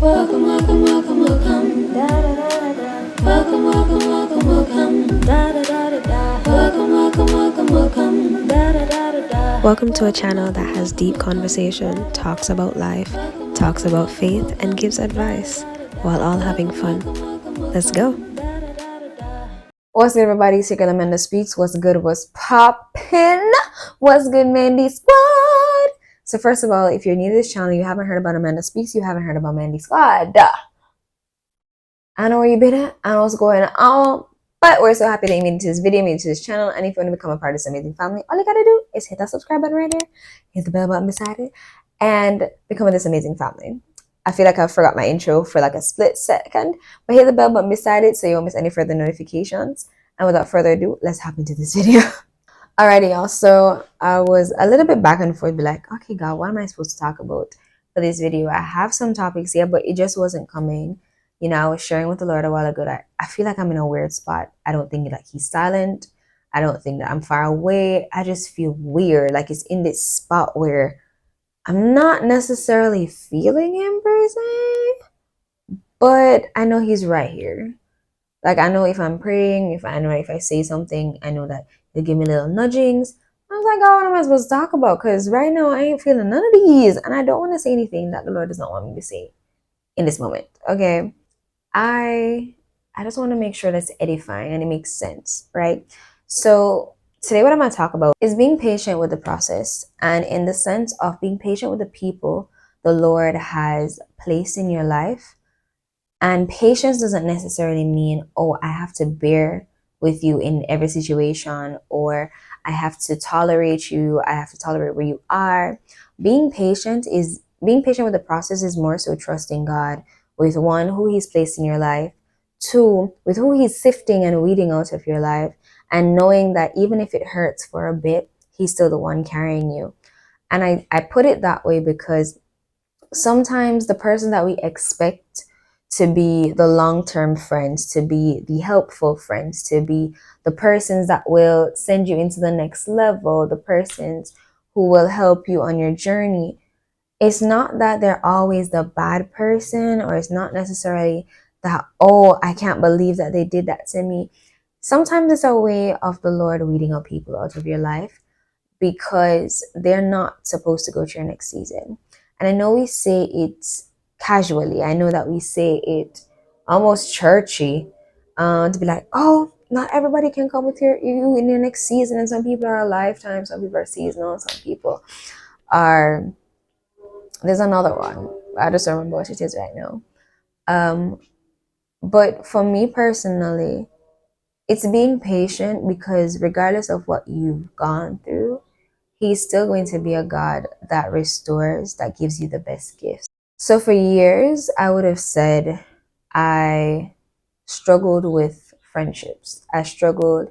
Welcome, welcome, welcome, welcome. Da da da da. Welcome, welcome, welcome, welcome. Da da da da. Welcome, welcome, welcome, welcome. Da da da da. Welcome to a channel that has deep conversation, talks about life, talks about faith, and gives advice while all having fun. Let's go. What's good, everybody? Secret AmandaSpeaks. What's good? What's poppin'? What's good, Mandy Squad? So first of all, if you're new to this channel, you haven't heard about AmandaSpeaks, you haven't heard about Mandy Squad. I know where you've been at, I know what's going on, but we're so happy that you made it to this video, made it to this channel, and if you want to become a part of this amazing family, all you gotta do is hit that subscribe button right there, hit the bell button beside it, and become this amazing family. I feel like I forgot my intro for like a split second, but hit the bell button beside it so you won't miss any further notifications. And without further ado, let's hop into this video. Alrighty, y'all. So I was a little bit back and forth, be like, okay, God, what am I supposed to talk about for this video? I have some topics here, but it just wasn't coming. You know, I was sharing with the Lord a while ago that I feel like I'm in a weird spot. I don't think like He's silent. I don't think that I'm far away. I just feel weird. Like it's in this spot where I'm not necessarily feeling Him per se, but I know He's right here. Like I know if I'm praying, if I say something, I know that He'll give me little nudgings. I was like, God, what am I supposed to talk about? Because right now I ain't feeling none of these, and I don't want to say anything that the Lord does not want me to say in this moment. Okay, I just want to make sure that's edifying and it makes sense, right? So today, what I'm going to talk about is being patient with the process, and in the sense of being patient with the people the Lord has placed in your life. And patience doesn't necessarily mean, oh, I have to bear with you in every situation, or I have to tolerate you, I have to tolerate where you are. Being patient with the process is more so trusting God with one, who He's placed in your life, two, with who He's sifting and weeding out of your life, and knowing that even if it hurts for a bit, He's still the one carrying you. And I put it that way because sometimes the person that we expect to be the long-term friends, to be the helpful friends, to be the persons that will send you into the next level, the persons who will help you on your journey, it's not that they're always the bad person, or it's not necessarily that, oh, I can't believe that they did that to me. Sometimes it's a way of the Lord weeding out people out of your life because they're not supposed to go to your next season. And I know we say it casually. I know that we say it almost churchy, to be like, oh, not everybody can come with you in your next season. And some people are a lifetime, some people are seasonal, some people are, there's another one. I just don't remember what it is right now. But for me personally, it's being patient, because regardless of what you've gone through, He's still going to be a God that restores, that gives you the best gifts. So for years, I would have said I struggled with friendships. I struggled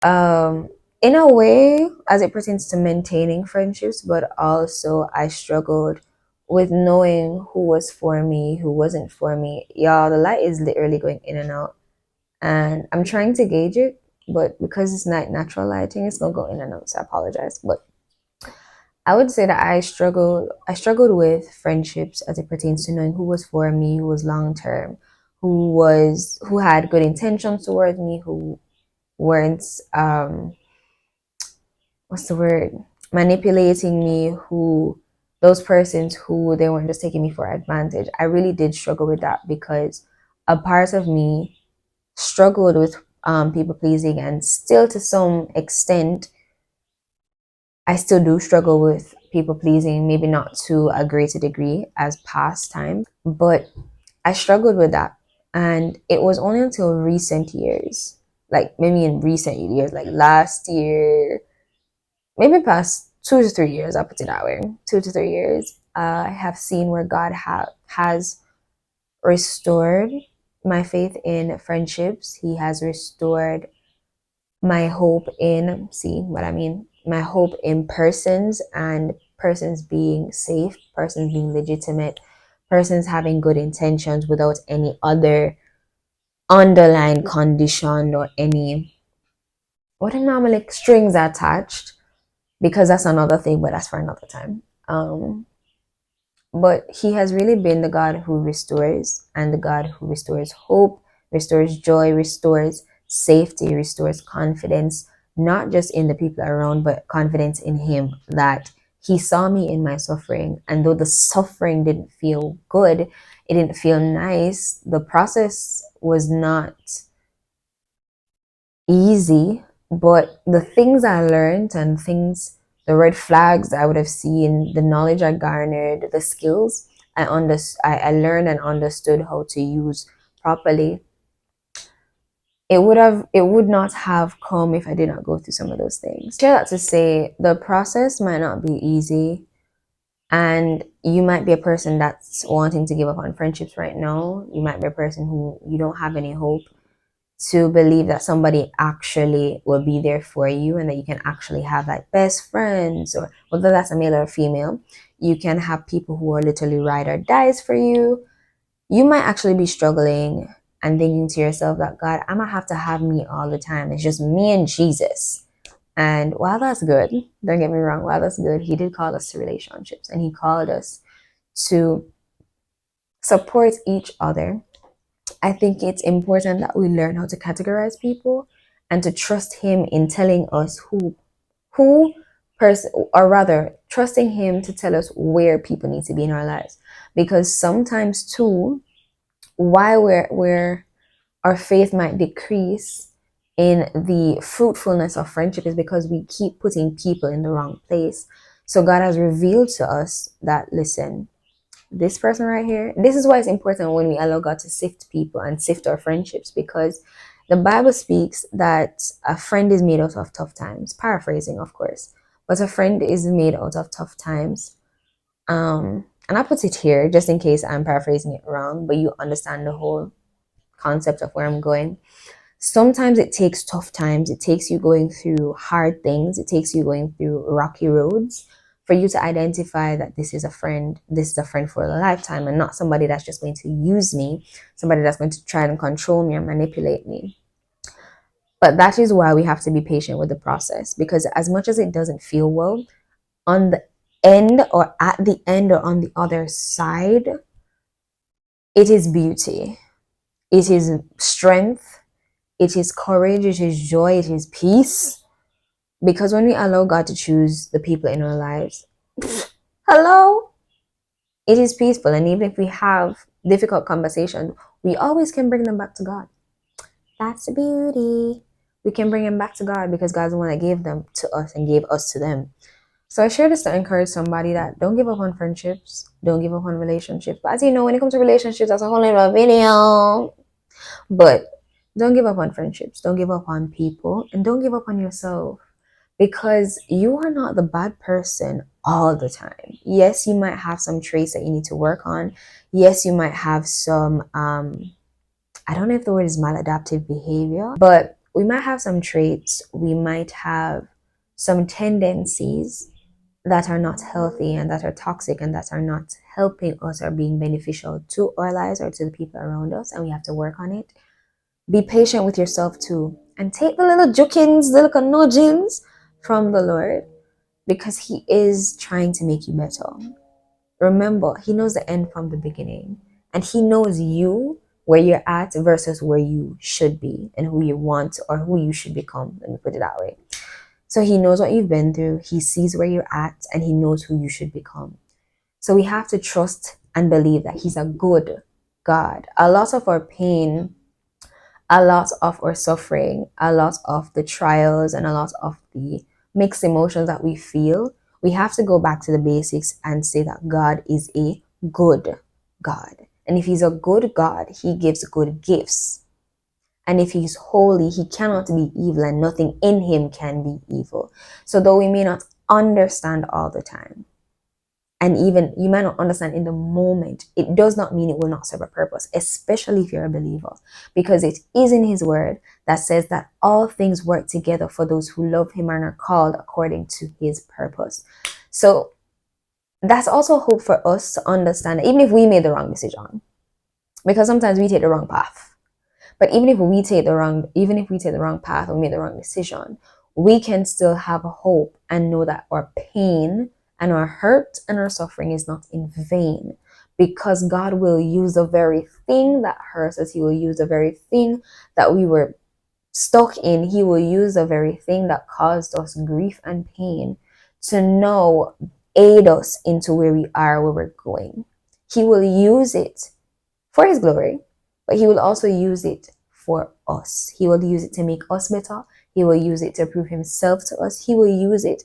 in a way as it pertains to maintaining friendships, but also I struggled with knowing who was for me, who wasn't for me. Y'all, the light is literally going in and out, and I'm trying to gauge it, but because it's not natural lighting, it's gonna go in and out, so I apologize. But I would say that I struggled with friendships as it pertains to knowing who was for me, who was long term, who had good intentions towards me, who weren't what's the word, manipulating me, who those persons who they weren't just taking me for advantage. I really did struggle with that, because a part of me struggled with people pleasing, and still to some extent I still do struggle with people pleasing, maybe not to a greater degree as past times, but I struggled with that. And it was only until recent years, like maybe in recent years, like last year, maybe past 2 to 3 years, I'll put it that way, 2 to 3 years, I have seen where God has restored my faith in friendships. He has restored my hope in, see what I mean? My hope in persons, and persons being safe, persons being legitimate, persons having good intentions without any other underlying condition or any, what are normally strings attached, because that's another thing, but that's for another time. But he has really been the God who restores, and the God who restores hope, restores joy, restores safety, restores confidence, not just in the people around, but confidence in him, that he saw me in my suffering. And though the suffering didn't feel good, it didn't feel nice, the process was not easy, but the things I learned and things, the red flags I would have seen, the knowledge I garnered, the skills I learned and understood how to use properly. It would not have come if I did not go through some of those things. Share that to say the process might not be easy, and you might be a person that's wanting to give up on friendships right now. You might be a person who you don't have any hope to believe that somebody actually will be there for you, and that you can actually have like best friends, or whether that's a male or a female, you can have people who are literally ride or dies for you. You might actually be struggling and thinking to yourself that, God, I'm gonna have to have me all the time. It's just me and Jesus. And while that's good, don't get me wrong, while that's good, he did call us to relationships, and he called us to support each other. I think it's important that we learn how to categorize people and to trust him in telling us who person, or rather trusting him to tell us where people need to be in our lives. Because sometimes too, why we're our faith might decrease in the fruitfulness of friendship is because we keep putting people in the wrong place. So God has revealed to us that, listen, this person right here, this is why it's important when we allow God to sift people and sift our friendships, because the Bible speaks that a friend is made out of tough times, paraphrasing of course, but a friend is made out of tough times. And I put it here just in case I'm paraphrasing it wrong, but you understand the whole concept of where I'm going. Sometimes it takes tough times, it takes you going through hard things, it takes you going through rocky roads for you to identify that this is a friend for a lifetime, and not somebody that's just going to use me, somebody that's going to try and control me or manipulate me. But that is why we have to be patient with the process, because as much as it doesn't feel well, on the end, or at the end, or on the other side, it is beauty, it is strength, it is courage, it is joy, it is peace. Because when we allow God to choose the people in our lives, hello, it is peaceful. And even if we have difficult conversations, we always can bring them back to God. That's the beauty. We can bring them back to God because God's the one that gave them to us and gave us to them. So I share this to encourage somebody that don't give up on friendships, don't give up on relationships. But as you know, when it comes to relationships, that's a whole other video. But don't give up on friendships, don't give up on people, and don't give up on yourself, because you are not the bad person all the time. Yes, you might have some traits that you need to work on. Yes, you might have some, I don't know if the word is maladaptive behavior, but we might have some traits, we might have some tendencies that are not healthy and that are toxic and that are not helping us or being beneficial to our lives or to the people around us, and we have to work on it. Be patient with yourself too, and take the little jukins, the little nudgings from the Lord, because he is trying to make you better. Remember, he knows the end from the beginning, and he knows you, where you're at versus where you should be, and who you want or who you should become. Let me put it that way. So he knows what you've been through, he sees where you're at, and he knows who you should become. So we have to trust and believe that he's a good God. A lot of our pain, a lot of our suffering, a lot of the trials, and a lot of the mixed emotions that we feel, we have to go back to the basics and say that God is a good God. And if he's a good God, he gives good gifts. And if he's holy, he cannot be evil, and nothing in him can be evil. So though we may not understand all the time, and even you might not understand in the moment, it does not mean it will not serve a purpose, especially if you're a believer, because it is in his word that says that all things work together for those who love him and are called according to his purpose. So that's also hope for us to understand that even if we made the wrong decision, because sometimes we take the wrong path, but even if we take the wrong path or made the wrong decision, we can still have hope and know that our pain and our hurt and our suffering is not in vain, because God will use the very thing that hurts us. He will use the very thing that we were stuck in. He will use the very thing that caused us grief and pain to aid us into where we are, where we're going. He will use it for his glory, but he will also use it for us. He will use it to make us better. He will use it to prove himself to us. He will use it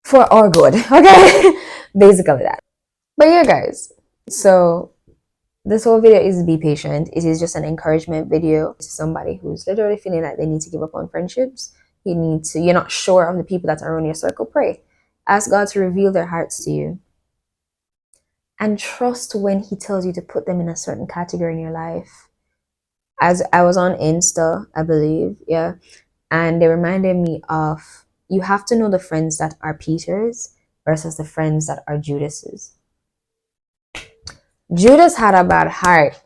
for our good. Okay? Basically that. But yeah, guys. So this whole video is be patient. It is just an encouragement video to somebody who's literally feeling like they need to give up on friendships. You're not sure of the people that are in your circle. Pray. Ask God to reveal their hearts to you. And trust when he tells you to put them in a certain category in your life. As I was on Insta, I believe, yeah, and they reminded me of, you have to know the friends that are Peters versus the friends that are Judases. Judas had a bad heart.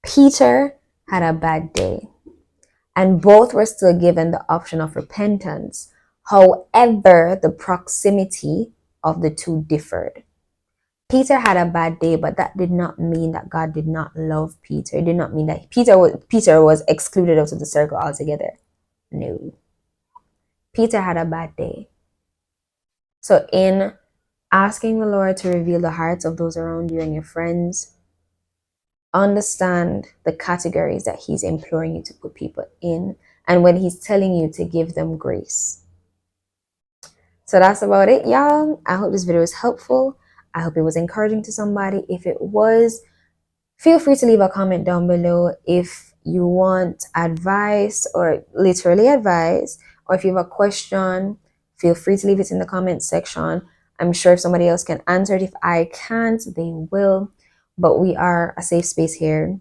Peter had a bad day. And both were still given the option of repentance. However, the proximity of the two differed. Peter had a bad day, but that did not mean that God did not love Peter. It did not mean that Peter was excluded out of the circle altogether. No. Peter had a bad day. So in asking the Lord to reveal the hearts of those around you and your friends, understand the categories that he's imploring you to put people in, and when he's telling you to give them grace. So that's about it, y'all. I hope this video was helpful. I hope it was encouraging to somebody. If it was, feel free to leave a comment down below if you want advice, or literally advice, or if you have a question, feel free to leave it in the comment section. I'm sure if somebody else can answer it, if I can't, they will. But we are a safe space here.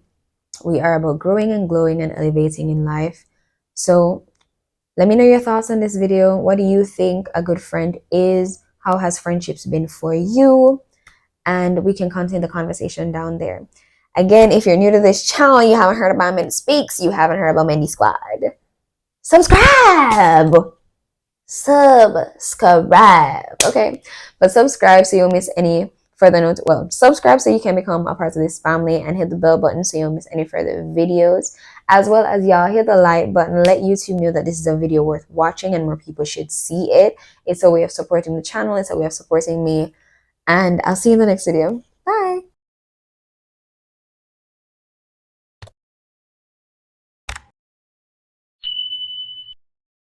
We are about growing and glowing and elevating in life. So let me know your thoughts on this video. What do you think a good friend is? How has friendships been for you? And we can continue the conversation down there. Again, if you're new to this channel, you haven't heard about AmandaSpeaks, you haven't heard about Mandy Squad, subscribe. Okay? But subscribe so you won't miss any further notes. Well, subscribe so you can become a part of this family, and hit the bell button so you won't miss any further videos. As well as, y'all, hit the like button. Let YouTube know that this is a video worth watching and more people should see it. It's a way of supporting the channel. It's a way of supporting me. And I'll see you in the next video.